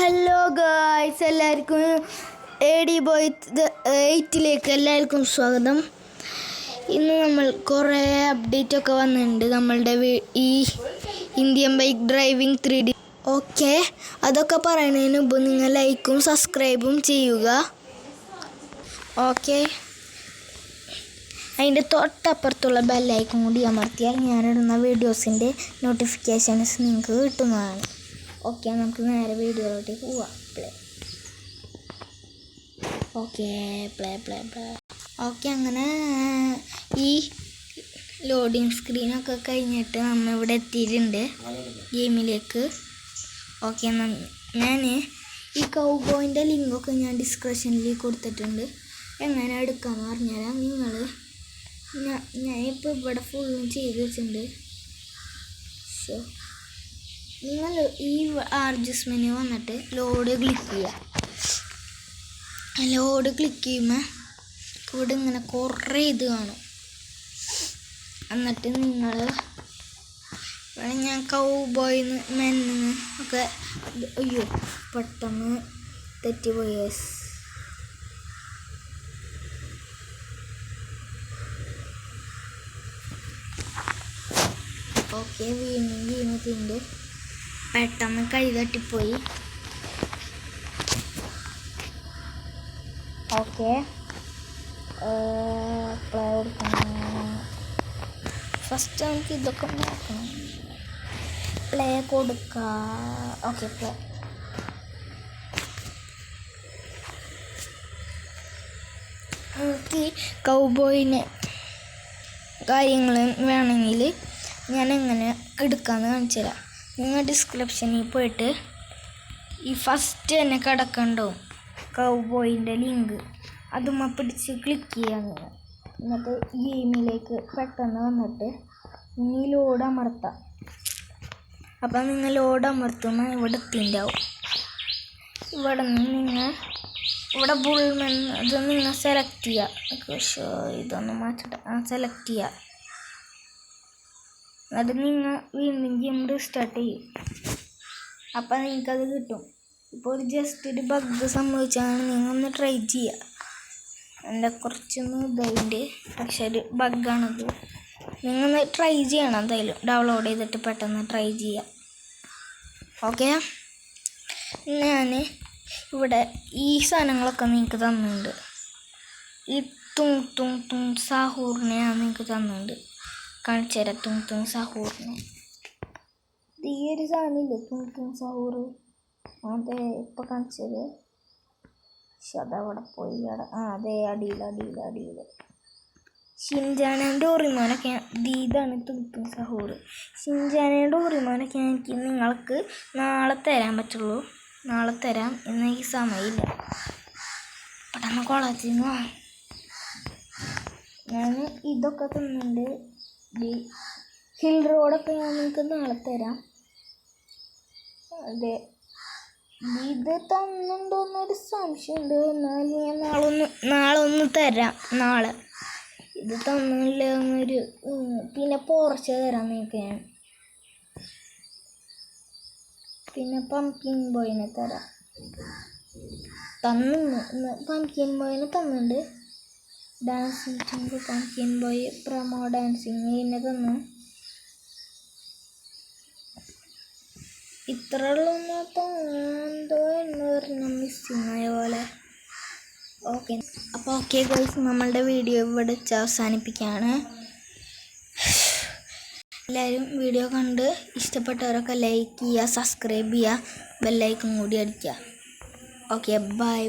Hello guys, എല്ലാവർക്കും AD Boy 8 എല്ലാവർക്കും സ്വാഗതം. ഇന്ന് നമ്മൾ കുറേ അപ്ഡേറ്റ് ഒക്കെ വന്നിട്ടുണ്ട് നമ്മളുടെ ഈ Indian bike driving 3D. Okay, അതൊക്കെ പറയുന്നതിന് മുമ്പ് നിങ്ങൾ ലൈക്കും സബ്സ്ക്രൈബും ചെയ്യുക. ഓക്കെ, അതിൻ്റെ തൊട്ടപ്പുറത്തുള്ള ബെല്ലൈക്കും കൂടി അമർത്തിയാൽ ഞാനിടുന്ന വീഡിയോസിൻ്റെ നോട്ടിഫിക്കേഷൻസ് നിങ്ങൾക്ക് കിട്ടുന്നതാണ്. ഓക്കെ, നമുക്ക് നേരെ വീഡിയോയിലോട്ട് പോവാം. പ്ലേ. ഓക്കെ, അങ്ങനെ ഈ ലോഡിങ് സ്ക്രീനൊക്കെ കഴിഞ്ഞിട്ട് നമ്മൾ ഇവിടെ എത്തിയിട്ടുണ്ട് ഗെയിമിലേക്ക്. ഓക്കെ, ഞാൻ ഈ കൗബോയിൻ്റെ ലിങ്കൊക്കെ ഞാൻ ഡിസ്ക്രിപ്ഷനിൽ കൊടുത്തിട്ടുണ്ട്. എങ്ങനെ എടുക്കാമെന്ന് പറഞ്ഞുതരാം. ഞാൻ ഇപ്പോൾ ഇവിടെ ഫുള്ളും ചെയ്ത് വെച്ചിട്ടുണ്ട്. നിങ്ങൾ ഈ അഡ്ജസ്റ്റ്മെൻറ്റ് വന്നിട്ട് ലോഡ് ക്ലിക്ക് ചെയ്യുക. ലോഡ് ക്ലിക്ക് ചെയ്യുമ്പോൾ ഇവിടെ ഇങ്ങനെ കുറേ ഇത് കാണും. എന്നിട്ട് നിങ്ങൾ ഞാൻ കൗബോയിന്ന് മെന്ന് ഒക്കെ അയ്യോ പെട്ടെന്ന് തെറ്റിപ്പോയി. ഓക്കെ, വീണിട്ടുണ്ട്. പെട്ടെന്ന് കൈ തട്ടിപ്പോയി. ഓക്കെ, പ്ലേ കൊടുക്കണം. ഫസ്റ്റ് നമുക്ക് ഇതൊക്കെ നോക്കണം. പ്ലേ കൊടുക്കുക. Okay, play. നമുക്ക് കൗബോയിന് കാര്യങ്ങൾ വേണമെങ്കിൽ ഞാൻ എങ്ങനെ എടുക്കാമെന്ന് കാണിച്ചു തരാം. നിങ്ങൾ ഡിസ്ക്രിപ്ഷനിൽ പോയിട്ട് ഈ ഫസ്റ്റ് തന്നെ കിടക്കണ്ടാവും കൗബോയിൻ്റെ ലിങ്ക്, അതുമ്മ പിടിച്ച് ക്ലിക്ക് ചെയ്യാൻ. എന്നിട്ട് ഗെയിമിലേക്ക് പെട്ടെന്ന് വന്നിട്ട് ഇനി ലോഡ് അമർത്താം. അപ്പം നിങ്ങൾ ലോഡ് അമർത്തുമ്പോൾ ഇവിടെ എത്തിണ്ടാവും. ഇവിടെ നിന്ന് ഇവിടെ ബുൾമെൻ ഇത് നിങ്ങൾ സെലക്ട് ചെയ്യുക. ഇതൊന്ന് മാറ്റിട്ട് സെലക്ട് ചെയ്യുക. അത് നിങ്ങൾ വീണ്ടും ഗെയിം റീസ്റ്റാർട്ട് ചെയ്യും. അപ്പം നിങ്ങൾക്കത് കിട്ടും. ഇപ്പോൾ ഒരു ജസ്റ്റ് ഒരു ബഗ് സംഭവിച്ചാണ്. നിങ്ങൾ ഒന്ന് ട്രൈ ചെയ്യുക. എൻ്റെ കുറച്ചൊന്നും ഇതായിട്ട്, പക്ഷെ ഒരു ബഗ്ഗാണത്. നിങ്ങൾ ട്രൈ ചെയ്യണം. എന്തായാലും ഡൗൺലോഡ് ചെയ്തിട്ട് പെട്ടെന്ന് ട്രൈ ചെയ്യുക. ഓക്കെ, ഞാൻ ഇവിടെ ഈ സാധനങ്ങളൊക്കെ നിങ്ങൾക്ക് തന്നിട്ടുണ്ട്. ഈ തും സാഹൂറിനെ ഞാൻ നിങ്ങൾക്ക് തന്നിട്ടുണ്ട്. കാണിച്ചു തരാം. തും സാഹൂറിനെ ഈ ഒരു സാധനമില്ലേ തും സാഹൂർ, അതെ ഇപ്പം കാണിച്ചത്. പക്ഷെ അതവിടെ പോയി. അതെ അടിയിൽ ഷിൻജാനും ഡോറിമോനൊക്കെ ഇതാണ് തും സാഹൂർ. ഷിൻജാനും ഡോറിമോനൊക്കെ എനിക്ക് നിങ്ങൾക്ക് നാളെ തരാൻ പറ്റുള്ളൂ. നാളെ തരാം, ഇന്നെനിക്ക് സമയമില്ല. പെട്ടെന്ന് കോളേജിൽ ഞാൻ ഇതൊക്കെ തന്നിട്ടുണ്ട്. ഹിൽ റോഡൊക്കെ ഞാൻ നിങ്ങൾക്ക് നാളെ തരാം. അതെ, ഇത് തന്നുണ്ടോന്നൊരു സംശയമുണ്ട്. എന്നാൽ ഞാൻ നാളെ ഒന്ന് തരാം. നാളെ ഇത് തന്നില്ല എന്നൊരു പിന്നെ പോർച്ച തരാം നിങ്ങൾക്ക് ഞാൻ. പിന്നെ പംകിൻ ബോയിനെ തരാം. പംകിൻ ബോയിനെ തന്നിട്ടുണ്ട്. Dancing pumpkin boy promo dancing ഇതിനെ തന്നു. ഇത്രയുള്ളൊന്നും എന്തോ എന്ന് പറഞ്ഞാൽ മിസ്സിങ് ആയ പോലെ. ഓക്കെ, അപ്പോൾ ഓക്കെ ഗൈസ്, നമ്മളുടെ വീഡിയോ ഇവിടെ വെച്ച് അവസാനിപ്പിക്കുകയാണ്. എല്ലാവരും വീഡിയോ കണ്ട് ഇഷ്ടപ്പെട്ടവരൊക്കെ ലൈക്ക് ചെയ്യുക, സബ്സ്ക്രൈബ് ചെയ്യുക, ബെല്ലൈക്കൺ കൂടി അടിക്കുക. Okay, by.